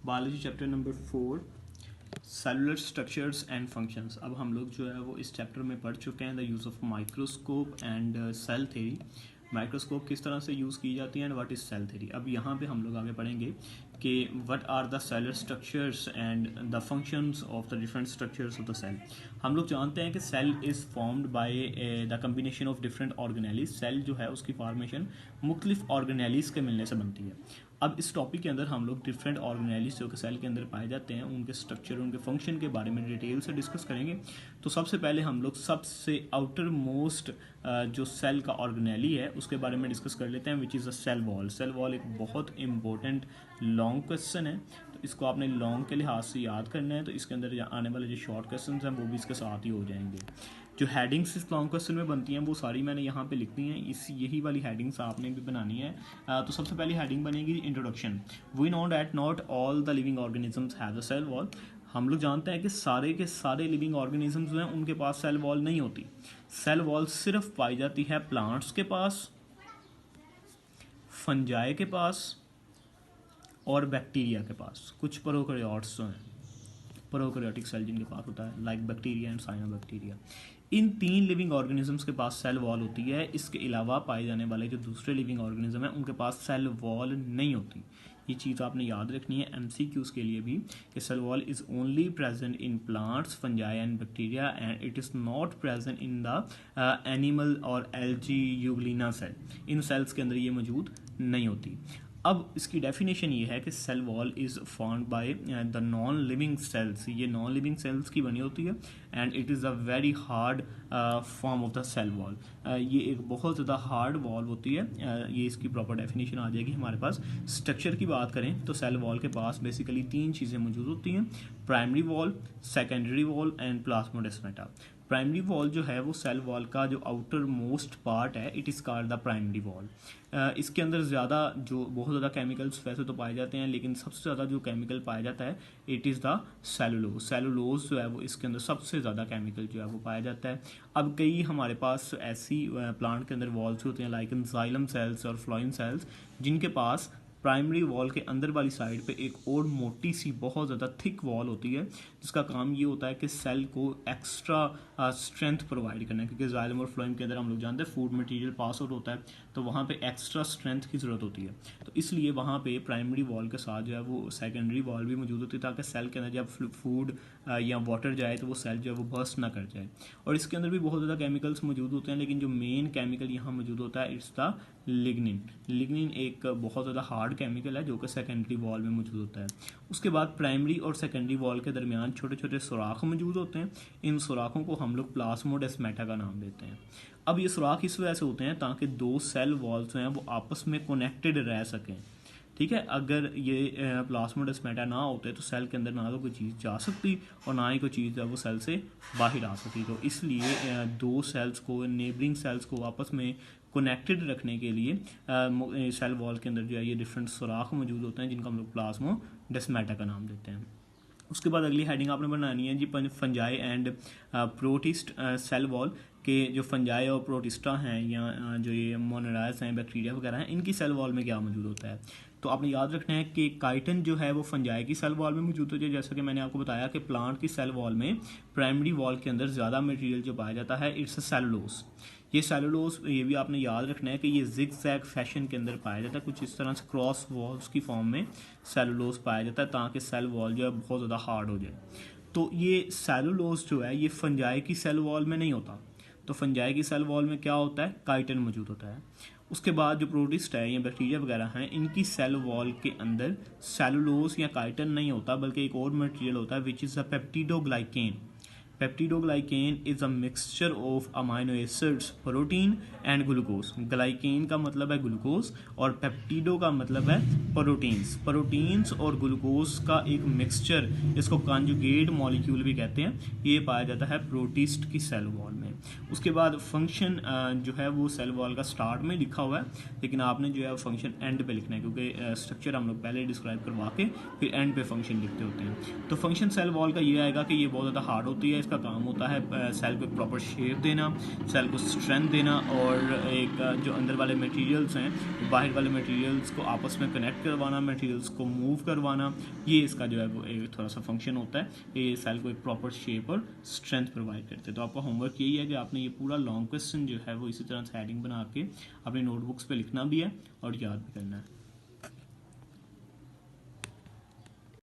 Biology chapter number 4 cellular structures and functions. अब हम लोग जो है वो इस चैप्टर में पढ़ चुके हैं the use of microscope and cell theory. Microscope किस तरह से यूज़ की जाती है and what is cell theory. अब यहाँ पे हम लोग आगे पढ़ेंगे कि what are the cellular structures and the functions of the different structures of the cell. हम लोग जानते हैं कि cell is formed by the combination of different organelles. Cell जो है उसकी फॉर्मेशन मुख्तलिफ ऑर्गेनेलीज के मिलने से बनती है। अब इस टॉपिक के अंदर हम लोग डिफरेंट ऑर्गेनेलीज जो कि सेल के अंदर पाए जाते हैं उनके स्ट्रक्चर उनके फंक्शन के बारे में डिटेल से डिस्कस करेंगे। तो सबसे पहले हम लोग सबसे आउटर मोस्ट जो सेल का ऑर्गेनेली है उसके बारे में डिस्कस कर लेते हैं, which is a cell wall. Cell wall एक बहुत इंपॉर्टेंट लॉन्ग क्वेश्चन है, तो इसको आपने लॉन्ग के लिहाज से याद करना है। तो इसके अंदर आने वाले जो शॉर्ट क्वेश्चन हैं वो भी इसके साथ ही हो जाएंगे। जो हेडिंग्स इस लॉन्ग क्वेश्चन में बनती हैं वो सारी मैंने यहाँ पे लिख दी हैं, यही वाली हेडिंग्स आपने भी बनानी है। तो सबसे पहली हेडिंग बनेगी introduction. We know that not all the living organisms have a cell wall. हम लोग जानते हैं कि सारे के सारे लिविंग ऑर्गेनिजम्स जो हैं उनके पास सेल वॉल नहीं होती। सेल वॉल सिर्फ पाई जाती है प्लांट्स के पास, फंजाई के पास और बैक्टीरिया के पास। कुछ प्रोकैरियोट्स जो हैं, प्रोकैरियोटिक सेल जिनके पास होता है, like bacteria and cyanobacteria, in 3 living organisms के पास सेल वॉल होती है। इसके अलावा पाए जाने वाले जो दूसरे लिविंग ऑर्गेनिज्म हैं उनके पास सेल वॉल नहीं होती। ये चीज़ आपने याद रखनी है MCQs के लिए भी कि cell wall is only present in plants, fungi and bacteria and it is not present in the animal और एल्गी यूग्लिना सेल। इन सेल्स के अंदर ये मौजूद नहीं होती। अब इसकी डेफिनेशन ये है कि cell wall is formed by the non living cells. ये नॉन लिविंग सेल्स की बनी होती है and it is a very hard form of the cell wall. ये एक बहुत ज़्यादा हार्ड वॉल होती है। ये इसकी प्रॉपर डेफिनेशन आ जाएगी हमारे पास। स्ट्रक्चर की बात करें तो सेल वॉल के पास बेसिकली 3 चीज़ें मौजूद होती हैं, primary wall, secondary wall and plasmodesmata. Primary wall जो है वो सेल वॉल का जो आउटर मोस्ट पार्ट है, it is called the primary wall. इसके अंदर ज़्यादा जो बहुत ज़्यादा केमिकल्स वैसे तो पाए जाते हैं, लेकिन सबसे ज़्यादा जो केमिकल पाया जाता है it is the cellulose. Cellulose जो है वो इसके अंदर सबसे ज़्यादा केमिकल जो है वो पाया जाता है। अब कई हमारे पास ऐसी प्लांट के अंदर वॉल्स होते हैं लाइक जाइलम सेल्स और फ्लोएम सेल्स, जिनके पास प्राइमरी वॉल के अंदर वाली साइड पे एक और मोटी सी बहुत ज़्यादा थिक वॉल होती है, जिसका काम ये होता है कि सेल को एक्स्ट्रा स्ट्रेंथ प्रोवाइड करना है। क्योंकि जाइलम और फ्लोएम के अंदर हम लोग जानते हैं फूड मटेरियल पास आउट होता है, तो वहाँ पे एक्स्ट्रा स्ट्रेंथ की ज़रूरत होती है। तो इसलिए वहाँ पे प्राइमरी वॉल के साथ जो है वो सेकेंडरी वॉल भी मौजूद होती है, ताकि सेल के अंदर जब फूड या वाटर जाए तो वो सेल जो है वो बर्स्ट ना कर जाए। और इसके अंदर भी बहुत ज़्यादा केमिकल्स मौजूद होते हैं, लेकिन जो मेन केमिकल यहाँ मौजूद होता है इट्स द लिग्निन। लिग्निन एक बहुत ज़्यादा हार्ड केमिकल है जो कि सेकेंडरी वॉल में मौजूद होता है। उसके बाद प्राइमरी और सेकेंडरी वॉल के दरमियान छोटे छोटे सुराख मौजूद होते हैं। इन सुराखों को हम लोग प्लाज्मोडेस्माटा का नाम देते हैं। अब ये सुराख इस वजह से होते हैं ताकि 2 सेल वॉल्स हैं वो आपस में कनेक्टेड रह सकें। ठीक है, अगर ये प्लाज्मोडेस्माटा ना होते तो सेल के अंदर ना तो कोई चीज़ जा सकती और ना ही कोई चीज़ जो है वो सेल से बाहर आ सकती। तो इसलिए 2 सेल्स को, नेबरिंग सेल्स को आपस में कनेक्टेड रखने के लिए सेल वॉल के अंदर जो है ये डिफरेंट सुराख मौजूद होते हैं, जिनका हम लोग प्लाज्मोडेस्माटा का नाम देते हैं। उसके बाद अगली हेडिंग आपने बनानी है जी fungi and protist cell wall के। जो फंजाई और प्रोटिस्टा हैं या जो ये मोनेराइज हैं, बैक्टीरिया वगैरह हैं, इनकी सेल वॉल में क्या मौजूद होता है। तो आपने याद रखना है कि काइटिन जो है वो फंजाई की सेल वॉल में मौजूद होती है। जैसा कि मैंने आपको बताया कि प्लांट की सेल वॉल में प्राइमरी वॉल के अंदर ज़्यादा मटेरियल जो पाया जाता है इट्स सेलुलोज। ये सेलुलोज ये भी आपने याद रखना है कि ये जिग जैग फैशन के अंदर पाया जाता है। कुछ इस तरह से क्रॉस वॉल्स की फॉर्म में सेलुलोज पाया जाता है ताकि सेल वॉल जो है बहुत ज़्यादा हार्ड हो जाए। तो ये सेलुलोज जो है ये फंजाई की सेल वॉल में नहीं होता। तो फंजाई की सेल वॉल में क्या होता है, काइटिन मौजूद होता है। उसके बाद जो प्रोटिस्ट है या बैक्टीरिया वगैरह हैं, इनकी सेल वॉल के अंदर सेलुलोज या काइटिन नहीं होता, बल्कि एक और मटेरियल होता है विच is a peptidoglycan. Peptidoglycan is a mixture of amino acids, protein and glucose. Glycan का मतलब है ग्लूकोज और पेप्टिडो का मतलब है प्रोटीन्स। प्रोटीन्स और ग्लूकोज का एक मिक्सचर, इसको कॉन्जुगेट मॉलिक्यूल भी कहते हैं, ये पाया जाता है प्रोटिस्ट की सेल वॉल में। उसके बाद फंक्शन जो है वो सेल वॉल का स्टार्ट में लिखा हुआ है, लेकिन आपने जो है फंक्शन एंड पे लिखना है, क्योंकि स्ट्रक्चर हम लोग पहले डिस्क्राइब करवा के फिर एंड पे फंक्शन लिखते होते हैं। तो फंक्शन सेल वॉल का ये आएगा कि ये बहुत ज़्यादा हार्ड होती है, इसका काम होता है सेल को प्रॉपर शेप देना, सेल को स्ट्रेंथ देना, और एक जो अंदर वाले मटेरियल्स हैं बाहर वाले मटेरियल्स को आपस में कनेक्ट करवाना, मटेरियल्स को मूव करवाना, ये इसका जो है वो एक थोड़ा सा फंक्शन होता है। ये सेल को एक प्रॉपर शेप और स्ट्रेंथ प्रोवाइड करते हैं। तो आपका होमवर्क यही है कि आपने ये पूरा लॉन्ग क्वेश्चन जो है वो इसी तरह से हेडिंग बना के अपनी नोटबुक्स पे लिखना भी है और याद भी करना है।